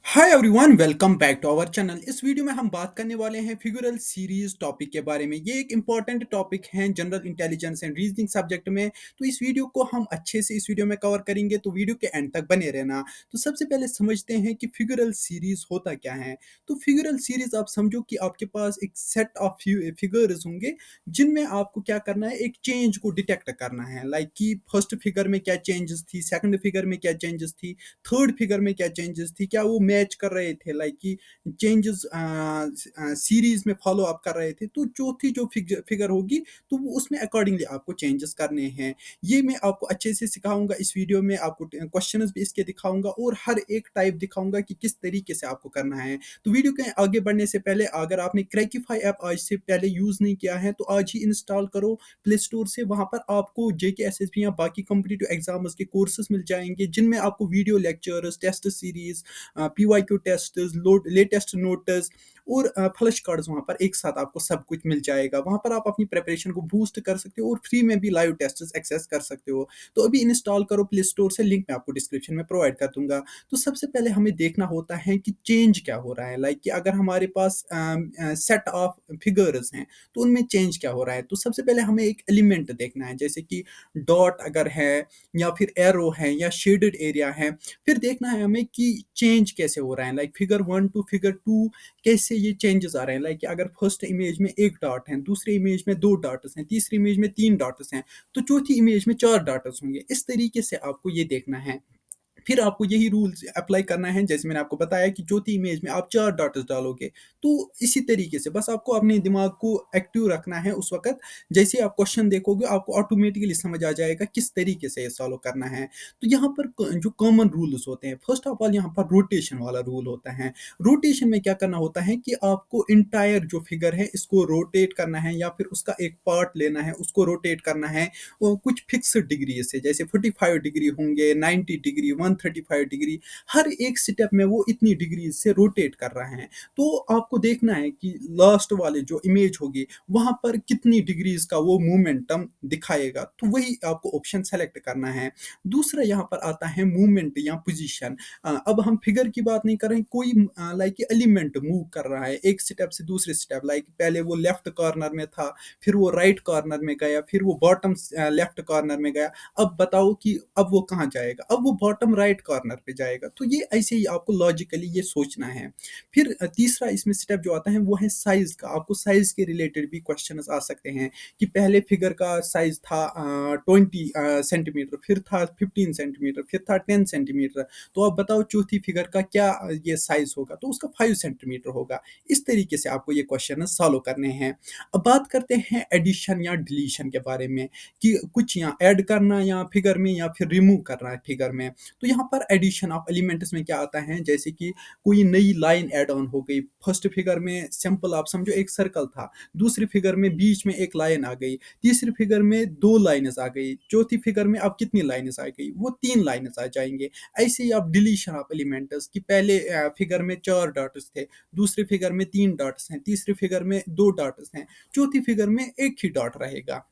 Hi everyone, welcome back to our channel. इस video में हम बात करने वाले हैं फिगरल सीरीज टॉपिक के बारे में। ये एक इंपॉर्टेंट टॉपिक है general intelligence and reasoning subject में। तो इस वीडियो को हम अच्छे से इस वीडियो में कवर करेंगे, तो वीडियो के एंड तक बने रहना। तो सबसे पहले समझते हैं कि फिगरल सीरीज होता क्या है। तो फिगरल सीरीज आप समझो कि आपके पास एक सेट ऑफ फिगर्स होंगे जिनमें आपको क्या करना है, एक चेंज को डिटेक्ट करना है। लाइक कि फर्स्ट फिगर में क्या चेंजेस थी, सेकंड फिगर में क्या चेंजेस थी, थर्ड फिगर में क्या चेंजेस थी, क्या वो मैच कर रहे थे, लाइक कि चेंजेस सीरीज में फॉलो अप कर रहे थे। तो चौथी जो फिगर होगी तो वो उसमें अकॉर्डिंगली आपको चेंजेस करने हैं। ये मैं आपको अच्छे से सिखाऊंगा इस वीडियो में, आपको क्वेश्चंस भी इसके दिखाऊंगा और हर एक टाइप दिखाऊंगा कि किस तरीके से आपको करना है। तो वीडियो के आगे बढ़ने से पहले अगर आपने क्रैकिफाई ऐप आज से पहले यूज नहीं किया है तो आज ही इंस्टॉल करो प्ले स्टोर से। वहां पर आपको जेके एसएसबी या बाकी कॉम्पिटिटिव एग्जाम्स के कोर्सेज मिल जाएंगे जिनमें आपको video lectures, test series, PYQ test, latest notes और फ्लैश कार्ड्स वहाँ पर एक साथ आपको सब कुछ मिल जाएगा। वहाँ पर आप अपनी प्रिपरेशन को बूस्ट कर सकते हो और फ्री में भी लाइव टेस्ट एक्सेस कर सकते हो। तो अभी इंस्टॉल करो प्ले स्टोर से, लिंक मैं आपको डिस्क्रिप्शन में प्रोवाइड कर दूंगा। तो सबसे पहले हमें देखना होता है कि चेंज क्या हो रहा है। लाइक कि अगर हमारे पास सेट ऑफ फिगर्स हैं तो उनमें चेंज क्या हो रहा है। तो सबसे पहले हमें एक एलिमेंट देखना है, जैसे कि डॉट अगर है या फिर एरो है या शेडेड एरिया है। फिर देखना है हमें कि चेंज कैसे हो रहा है, लाइक फिगर 1 टू फिगर 2 कैसे ये चेंजेस आ रहे हैं। लाइक अगर फर्स्ट इमेज में एक डॉट है, दूसरी इमेज में दो डॉट्स हैं, तीसरी इमेज में तीन डॉट्स हैं, तो चौथी इमेज में चार डॉट्स होंगे। इस तरीके से आपको ये देखना है। फिर आपको यही रूल्स अप्लाई करना है, जैसे मैंने आपको बताया कि चौथी इमेज में आप चार डॉट्स डालोगे। तो इसी तरीके से बस आपको अपने दिमाग को एक्टिव रखना है उस वक्त। जैसे ही आप क्वेश्चन देखोगे आपको ऑटोमेटिकली समझ आ जाएगा किस तरीके से ये सॉल्व करना है। तो यहाँ पर जो कॉमन रूल्स होते हैं, फर्स्ट ऑफ ऑल यहाँ पर रोटेशन वाला रूल होता है। रोटेशन में क्या करना होता है कि आपको इंटायर जो फिगर है इसको रोटेट करना है, या फिर उसका एक पार्ट लेना है उसको रोटेट करना है कुछ फिक्स्ड डिग्री से। जैसे 45 डिग्री होंगे, 90 डिग्री, 135 डिग्री, हर एक स्टेप में वो इतनी डिग्री से रोटेट कर रहे हैं। तो आपको देखना है कि लास्ट वाले जो इमेज होगी वहां पर कितनी डिग्रीज का वो मोमेंटम दिखाएगा, तो वही आपको ऑप्शन सेलेक्ट करना है। दूसरा यहाँ पर आता है मूवमेंट या पोजीशन। अब हम फिगर की बात नहीं कर रहे हैं, कोई लाइक एलिमेंट मूव कर रहा है एक स्टेप से दूसरे स्टेप। लाइक पहले वो लेफ्ट कॉर्नर में था, फिर वो राइट कॉर्नर में गया, फिर वो बॉटम लेफ्ट कॉर्नर में गया। अब बताओ कि अब वो कहाँ जाएगा, अब वो बॉटम राइट कॉर्नर पे जाएगा। तो ये ऐसे ही आपको लॉजिकली ये सोचना है। फिर तीसरा इसमें स्टेप जो आता है वो है साइज का। आपको साइज के रिलेटेड भी क्वेश्चन आ सकते हैं कि पहले फिगर का साइज था 20 सेंटीमीटर, फिर था 15 सेंटीमीटर, फिर था 10 सेंटीमीटर। तो आप बताओ चौथी फिगर का क्या ये साइज होगा, तो उसका 5 सेंटीमीटर होगा। इस तरीके से आपको ये क्वेश्चन सॉल्व करने हैं। अब बात करते हैं एडिशन या डिलीशन के बारे में, कि कुछ यहाँ ऐड करना या फिगर में या फिर रिमूव करना है फिगर में। तो यहाँ पर एडिशन ऑफ एलिमेंट्स में क्या आता है, जैसे कि कोई नई लाइन ऐड ऑन हो गई। फर्स्ट फिगर में सिंपल आप समझो एक सर्कल था, दूसरी फिगर में बीच में एक लाइन आ गई, तीसरी फिगर में दो लाइनें आ गई, चौथी फिगर में अब कितनी लाइनें आ गई, वो तीन लाइनें आ जाएंगे। ऐसे ही आप डिलीशन ऑफ एलिमेंट्स कि पहले फिगर में चार डॉट्स थे, दूसरी फिगर में तीन डॉट्स हैं, तीसरी फिगर में दो डॉट्स हैं, चौथी फिगर में एक ही डॉट रहेगा।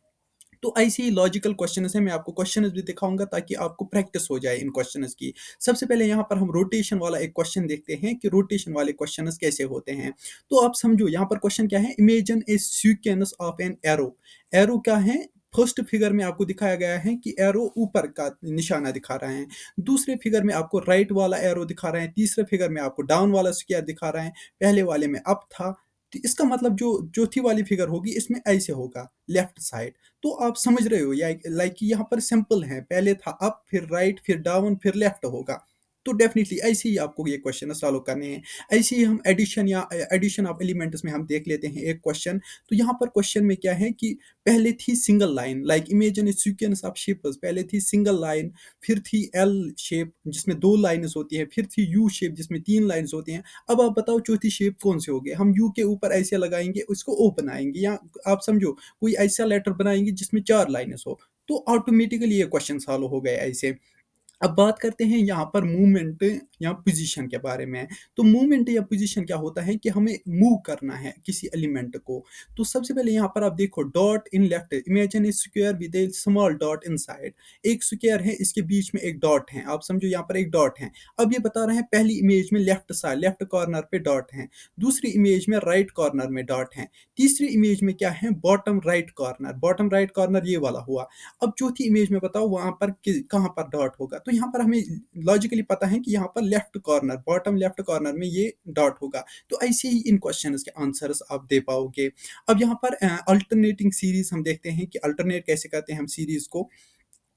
तो ऐसे ही लॉजिकल क्वेश्चंस है, मैं आपको क्वेश्चंस भी दिखाऊंगा ताकि आपको प्रैक्टिस हो जाए इन क्वेश्चंस की। सबसे पहले यहाँ पर हम रोटेशन वाला एक क्वेश्चन देखते हैं कि रोटेशन वाले क्वेश्चंस कैसे होते हैं। तो आप समझो यहाँ पर क्वेश्चन क्या है, imagine A sequence of an arrow. Arrow क्या है, फर्स्ट फिगर में आपको दिखाया गया है कि एरो ऊपर का निशाना दिखा रहा है, दूसरे फिगर में आपको राइट वाला एरो दिखा रहे हैं, तीसरे फिगर में आपको डाउन वाला स्क्वायर दिखा रहे हैं, पहले वाले में अप था। तो इसका मतलब जो चौथी वाली फिगर होगी इसमें ऐसे होगा लेफ्ट साइड। तो आप समझ रहे हो या लाइक यहाँ पर सिंपल है, पहले था अप फिर राइट फिर डाउन फिर लेफ्ट होगा। तो डेफिनेटली ऐसे ही आपको ये क्वेश्चन सॉल्व करने हैं। ऐसे ही हम एडिशन या एडिशन ऑफ एलिमेंट्स में हम देख लेते हैं एक क्वेश्चन। तो यहाँ पर क्वेश्चन में क्या है कि पहले थी single line, like imagine A sequence of shapes. पहले थी सिंगल लाइन, फिर थी एल शेप जिसमें दो लाइन्स होती है, फिर थी यू शेप जिसमें तीन लाइन्स होती हैं। अब आप बताओ चौथी शेप कौन से होगी। हम यू के ऊपर ऐसे लगाएंगे, उसको ओ बनाएंगे, या आप समझो कोई ऐसा लेटर बनाएंगे जिसमें चार लाइनें हो। तो ऑटोमेटिकली ये क्वेश्चन सॉल्व हो गए ऐसे। अब बात करते हैं यहाँ पर मूवमेंट या पोजीशन के बारे में। तो मूवमेंट या पोजीशन क्या होता है कि हमें मूव करना है किसी एलिमेंट को। तो सबसे पहले यहाँ पर आप देखो dot in left, imagine A square with A small dot inside. एक स्क्वायर है, इसके बीच में एक डॉट है, आप समझो यहाँ पर एक डॉट है। अब ये बता रहे हैं पहली इमेज में लेफ्ट साइड, लेफ्ट कॉर्नर पे डॉट है, दूसरी इमेज में राइट कॉर्नर में डॉट है, तीसरी इमेज में क्या है, bottom right corner, bottom right corner ये वाला हुआ। अब चौथी इमेज में बताओ वहां पर कहाँ पर डॉट होगा। तो यहाँ पर हमें लॉजिकली पता है कि यहाँ पर left corner, bottom left corner में ये डॉट होगा। तो ऐसे ही इन क्वेश्चंस के आंसर्स आप दे पाओगे। अब यहाँ पर अल्टरनेटिंग सीरीज हम देखते हैं कि अल्टरनेट कैसे करते हैं हम सीरीज को।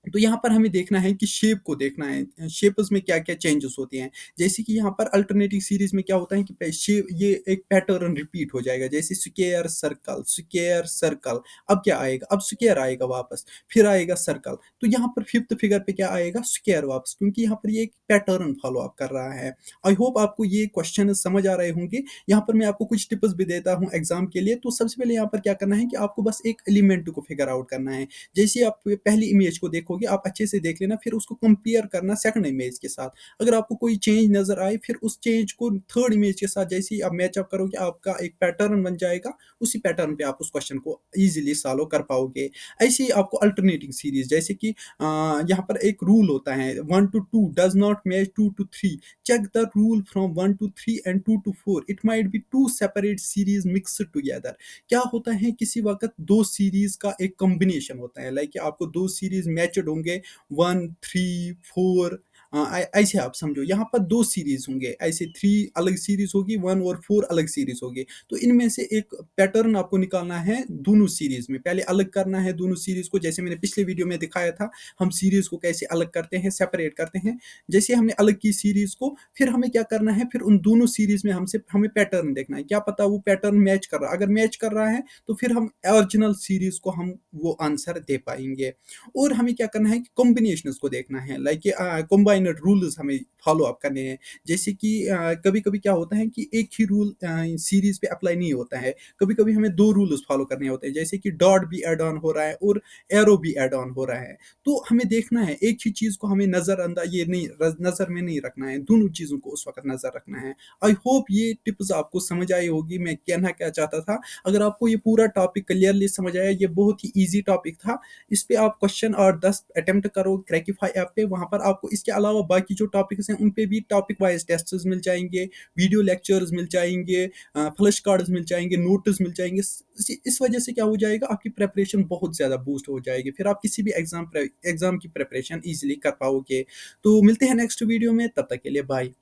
तो यहाँ पर हमें देखना है कि शेप को देखना है, शेप्स में क्या क्या चेंजेस होते हैं। जैसे कि यहाँ पर अल्टरनेटिव सीरीज में क्या होता है कि शेप, ये एक पैटर्न रिपीट हो जाएगा, जैसे स्क्वायर सर्कल स्क्वायर सर्कल। अब क्या आएगा, अब स्क्वायर आएगा वापस, फिर आएगा सर्कल। तो यहाँ पर फिफ्थ फिगर पे क्या आएगा, स्क्वायर वापस, क्योंकि यहाँ पर ये एक पैटर्न फॉलो अप कर रहा है। आई होप आपको ये क्वेश्चन समझ आ रहे होंगे। यहाँ पर मैं आपको कुछ टिप्स भी देता हूँ एग्जाम के लिए। तो सबसे पहले यहाँ पर क्या करना है कि आपको बस एक एलिमेंट को फिगर आउट करना है। जैसे आप पहली इमेज को देखोगे, आप अच्छे से देख लेना, फिर उसको कंपेयर करना सेकंड इमेज के साथ। अगर आपको कोई चेंज नजर आए, फिर उस चेंज को थर्ड इमेज के साथ जैसे ही आप मैचअप करोगे, आपका एक पैटर्न बन जाएगा। उसी पैटर्न पे आप उस क्वेश्चन को इजीली सॉल्व कर पाओगे। ऐसे ही आपको अल्टरनेटिंग सीरीज, जैसे कि यहाँ पर एक रूल होता है 1 to 2 does not match 2 to 3, check the rule from 1 to 3 and 2 to 4, it might be two separate series mixed together. क्या होता है, किसी वक्त दो सीरीज का एक कॉम्बिनेशन होता है, लाइक आपको दो सीरीज मैचड होंगे 1, 3, 4, ऐसे आप समझो यहाँ पर दो सीरीज होंगे, ऐसे 3 अलग सीरीज होगी, 1 और 4 अलग सीरीज होगी। तो इनमें से एक पैटर्न आपको निकालना है दोनों सीरीज में, पहले अलग करना है दोनों सीरीज को, जैसे मैंने पिछले वीडियो में दिखाया था हम सीरीज को कैसे अलग करते हैं, सेपरेट करते हैं। जैसे हमने अलग की सीरीज को, फिर हमें क्या करना है, फिर उन दोनों सीरीज में हमसे हमें पैटर्न देखना है, क्या पता वो पैटर्न मैच कर रहा है। अगर मैच कर रहा है तो फिर हम ओरिजिनल सीरीज को हम वो आंसर दे पाएंगे। और हमें क्या करना है कि कॉम्बिनेशंस को देखना है, लाइक कंबाइनड रूल्स हमें फॉलो अप करने हैं। जैसे कि कभी कभी क्या होता है कि एक ही रूल सीरीज पे अप्लाई नहीं होता है, कभी कभी हमें दो रूल्स फॉलो करने होते हैं, जैसे कि डॉट भी एड ऑन हो रहा है और एरो भी एड ऑन हो रहा है। तो हमें देखना है, एक ही चीज को हमें नजरअंदाज ये नहीं, नजर में नहीं रखना है, दोनों चीजों को उस वक्त नजर रखना है। आई होप ये टिप्स आपको समझ आई होगी, मैं कहना क्या चाहता था। अगर आपको ये पूरा टॉपिक क्लियरली समझ आया, ये बहुत ही ईजी टॉपिक था। इस पे आप क्वेश्चन और 10 अटेम्प्ट करो क्रैकिफाई ऐप पे, वहां पर आपको इसके अलावा बाकी जो टॉपिक्स हैं उन पे भी टॉपिक वाइज टेस्ट्स मिल जाएंगे, वीडियो लेक्चर्स मिल जाएंगे, फ्लैश कार्ड्स मिल जाएंगे, नोट्स मिल जाएंगे। इस वजह से क्या हो जाएगा, आपकी प्रेपरेशन बहुत ज़्यादा बूस्ट हो जाएगी, फिर आप किसी भी एग्जाम की प्रेपरेशन ईजिली कर पाओगे। तो मिलते हैं नेक्स्ट वीडियो में, तब तक के लिए बाय।